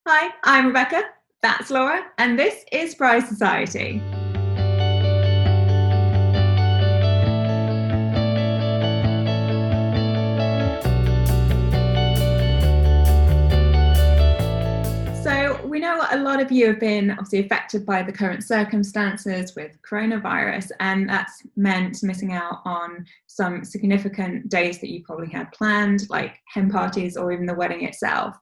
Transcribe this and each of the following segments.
Hi, I'm Rebecca, that's Laura, and this is Prize Society. So we know a lot of you have been obviously affected by the current circumstances with coronavirus, and that's meant missing out on some significant days that you probably had planned, like hen parties or even the wedding itself.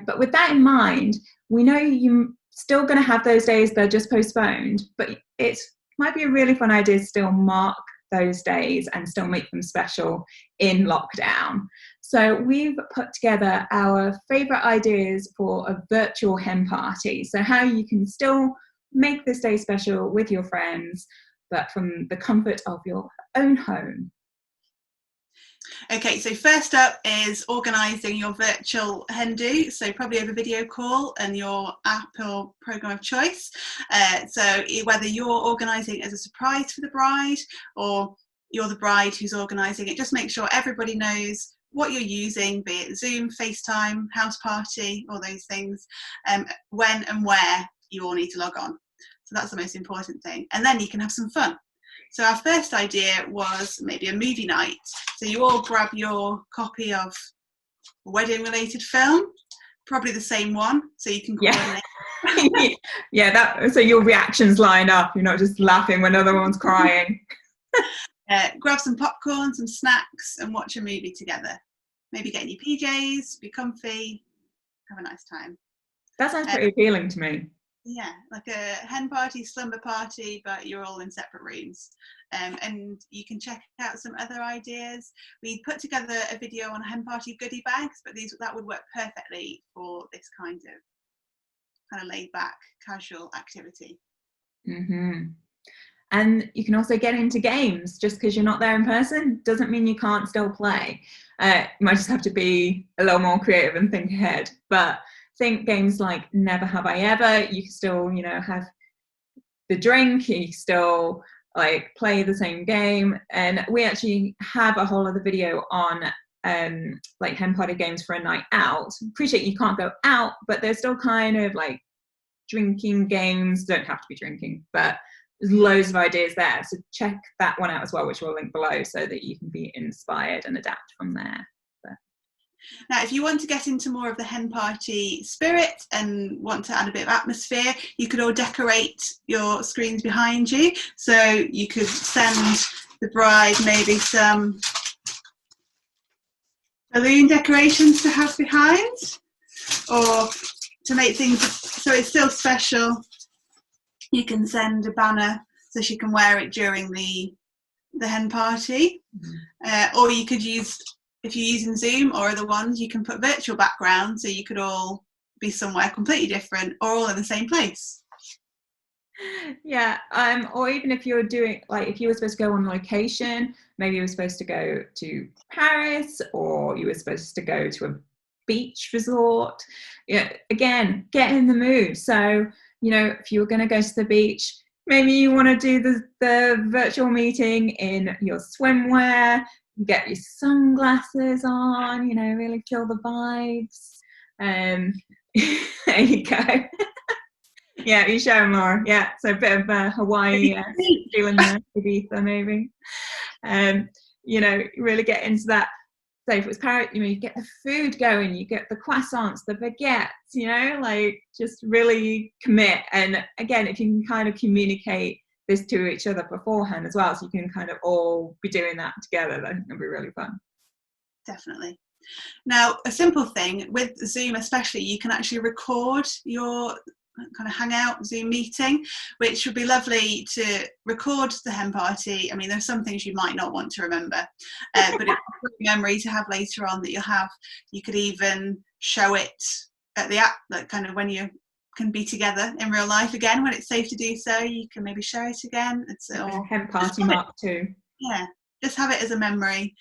But with that in mind, we know you're still going to have those days, they're just postponed, but it might be a really fun idea to still mark those days and still make them special in lockdown. So we've put together our favourite ideas for a virtual hen party. So how you can still make this day special with your friends, but from the comfort of your own home. Okay, so first up is organising your virtual hen do, so probably over video call and your app or programme of choice. So whether you're organising as a surprise for the bride or you're the bride who's organising it, just make sure everybody knows what you're using, be it Zoom, FaceTime, house party, all those things, when and where you all need to log on. So that's the most important thing. And then you can have some fun. So our first idea was maybe a movie night. So you all grab your copy of a wedding-related film, probably the same one, so you can coordinate. Yeah, so your reactions line up. You're not just laughing when other one's crying. Grab some popcorn, some snacks, and watch a movie together. Maybe get in your PJs, be comfy, have a nice time. That sounds pretty appealing to me. Yeah, like a hen party, slumber party, but you're all in separate rooms. And you can check out some other ideas. We put together a video on hen party goodie bags, but that would work perfectly for this kind of laid back, casual activity. Mm-hmm. And you can also get into games. Just because you're not there in person doesn't mean you can't still play. You might just have to be a little more creative and think ahead. But think games like Never Have I Ever. You can still, have the drink. You can still play the same game. And we actually have a whole other video on hen party games for a night out. Appreciate you can't go out, but there's still kind of drinking games. Don't have to be drinking, but there's loads of ideas there. So check that one out as well, which we'll link below so that you can be inspired and adapt from there. Now, if you want to get into more of the hen party spirit and want to add a bit of atmosphere, you could all decorate your screens behind you. So you could send the bride maybe some balloon decorations to have behind, or to make things so it's still special, you can send a banner so she can wear it during the hen party. Or you could use, if you're using Zoom or other ones, you can put virtual backgrounds so you could all be somewhere completely different or all in the same place. Yeah, or even if you're doing, if you were supposed to go on location, maybe you were supposed to go to Paris or you were supposed to go to a beach resort. Yeah, again, get in the mood. So, if you were going to go to the beach, maybe you want to do the virtual meeting in your swimwear. You get your sunglasses on, really feel the vibes. There you go. Yeah, you show them, Laura. Yeah, so a bit of Hawaii feeling there, Ibiza maybe. Really get into that. So if it was Paris, you get the food going, you get the croissants, the baguettes, just really commit. And again, if you can kind of communicate this to each other beforehand as well, so you can kind of all be doing that together, I think it'll be really fun. Definitely. Now, a simple thing with Zoom especially, you can actually record your kind of hangout Zoom meeting, which would be lovely to record the hen party. I mean, there's some things you might not want to remember, but it's a good memory to have later on that you'll have. You could even show it at the app, kind of when you can be together in real life again, when it's safe to do so, you can maybe show it again. It's hen party Mark 2. Yeah, just have it as a memory.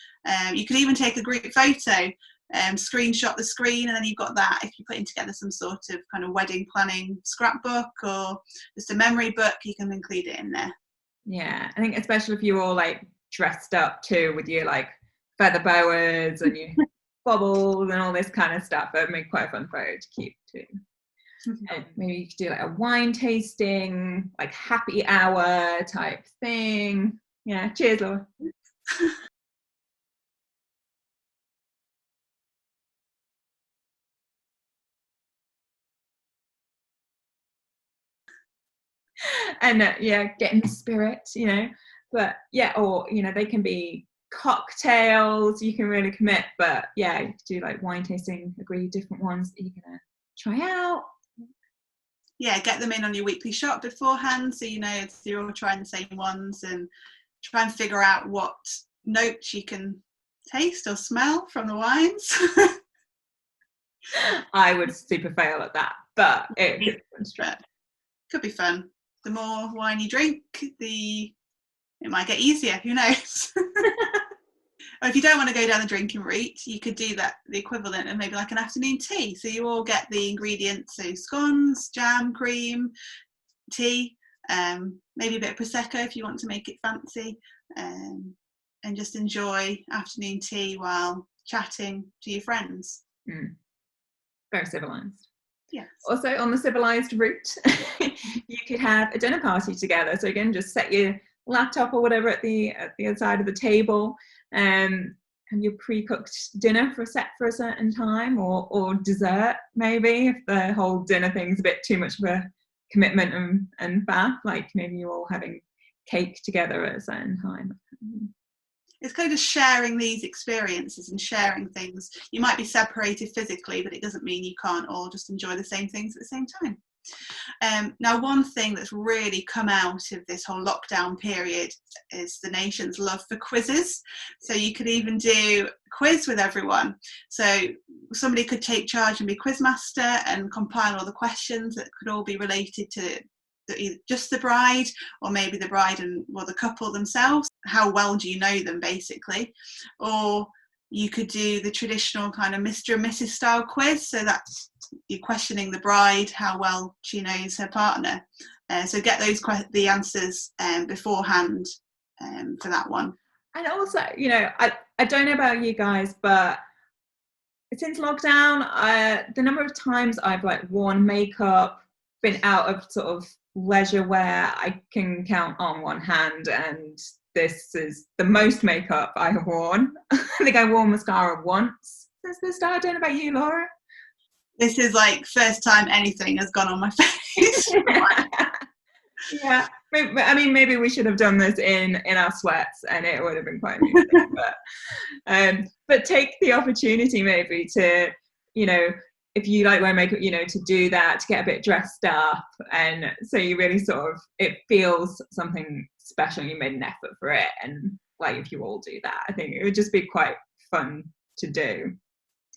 You could even take a group photo, screenshot the screen, and then you've got that. If you're putting together some sort of kind of wedding planning scrapbook or just a memory book, you can include it in there. Yeah, I think especially if you're all dressed up too with your feather boas and your bubbles and all this kind of stuff, it would make quite a fun photo to keep too. And maybe you could do like a wine tasting, like happy hour type thing. Yeah, cheers, Laura. And yeah, get in the spirit, you know. But yeah, or you know, they can be cocktails, you can really commit. But yeah, you could do like wine tasting, agree different ones that you're gonna try out. Yeah, get them in on your weekly shop beforehand, so you know if you're all trying the same ones, and try and figure out what notes you can taste or smell from the wines. I would super fail at that, but it could be fun stretch. Could be fun. The more wine you drink, it might get easier, who knows. Or if you don't want to go down the drinking route, you could do the equivalent of maybe like an afternoon tea. So you all get the ingredients, so scones, jam, cream, tea, maybe a bit of Prosecco if you want to make it fancy, and just enjoy afternoon tea while chatting to your friends. Very civilized. Yes. Also on the civilized route, you could have a dinner party together. So again, just set your laptop or whatever at the other side of the table, and your pre-cooked dinner set for a certain time, or dessert maybe if the whole dinner thing's a bit too much of a commitment and faff, like maybe you're all having cake together at a certain time. It's kind of sharing these experiences and sharing things. You might be separated physically, but it doesn't mean you can't all just enjoy the same things at the same time. Now, one thing that's really come out of this whole lockdown period is the nation's love for quizzes. So you could even do a quiz with everyone. So somebody could take charge and be quizmaster and compile all the questions that could all be related to just the bride, or maybe the bride and the couple themselves. How well do you know them, basically? Or you could do the traditional kind of Mr. and Mrs. style quiz, so that's you're questioning the bride, how well she knows her partner. So get the answers beforehand for that one. And also, you know, I don't know about you guys, but since lockdown, the number of times I've like worn makeup, been out of sort of leisure wear, I can count on one hand, and this is the most makeup I have worn. I think I wore mascara once since the start. I don't know about you, Laura. This is like first time anything has gone on my face. Yeah, I mean, maybe we should have done this in our sweats, and it would have been quite amusing. But take the opportunity maybe to, you know, if you like wear makeup, you know, to do that, to get a bit dressed up, and so you really sort of, it feels something special. You made an effort for it, and like if you all do that, I think it would just be quite fun to do.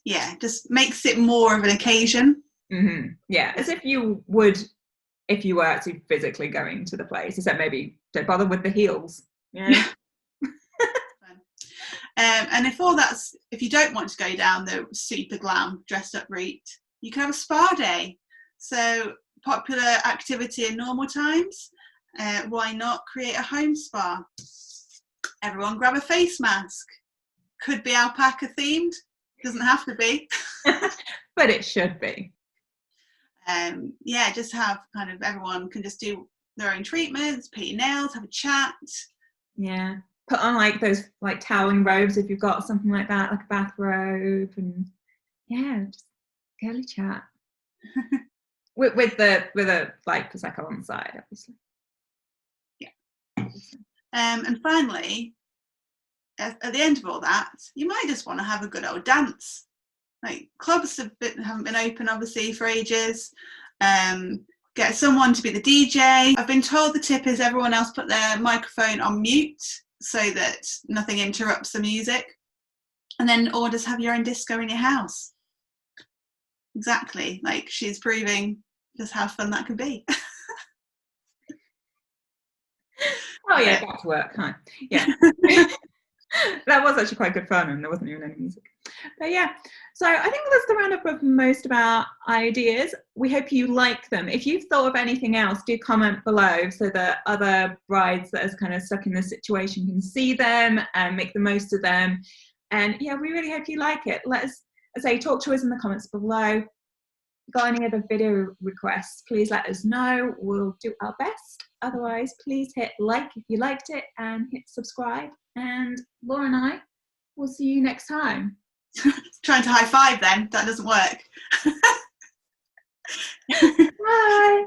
Yeah, just makes it more of an occasion. Mm-hmm. Yeah, as if you would if you were actually physically going to the place, except maybe don't bother with the heels. Yeah. And if you don't want to go down the super glam dressed up route, you can have a spa day. So popular activity in normal times, why not create a home spa? Everyone grab a face mask. Could be alpaca themed, doesn't have to be. But it should be. Yeah, just have kind of, everyone can just do their own treatments, paint your nails, have a chat. Yeah, put on like those like toweling robes if you've got something like that, like a bathrobe, and yeah, just girly chat with a like Prosecco on the side, obviously. Yeah. And finally, at the end of all that, you might just want to have a good old dance. Like clubs haven't been open obviously for ages. Get someone to be the DJ. I've been told the tip is everyone else put their microphone on mute so that nothing interrupts the music, and then or just have your own disco in your house. Exactly, like she's proving just how fun that could be. Oh yeah, back to work, huh? Yeah. That was actually quite good fun, and there wasn't even any music. But yeah, so I think that's the roundup of most of our ideas. We hope you like them. If you've thought of anything else, do comment below so that other brides that are kind of stuck in this situation can see them and make the most of them. And yeah, we really hope you like it. Let us, talk to us in the comments below. you've got any other video requests, please let us know. We'll do our best. Otherwise, please hit like if you liked it and hit subscribe. And Laura and I will see you next time. Trying to high five then, that doesn't work. Bye.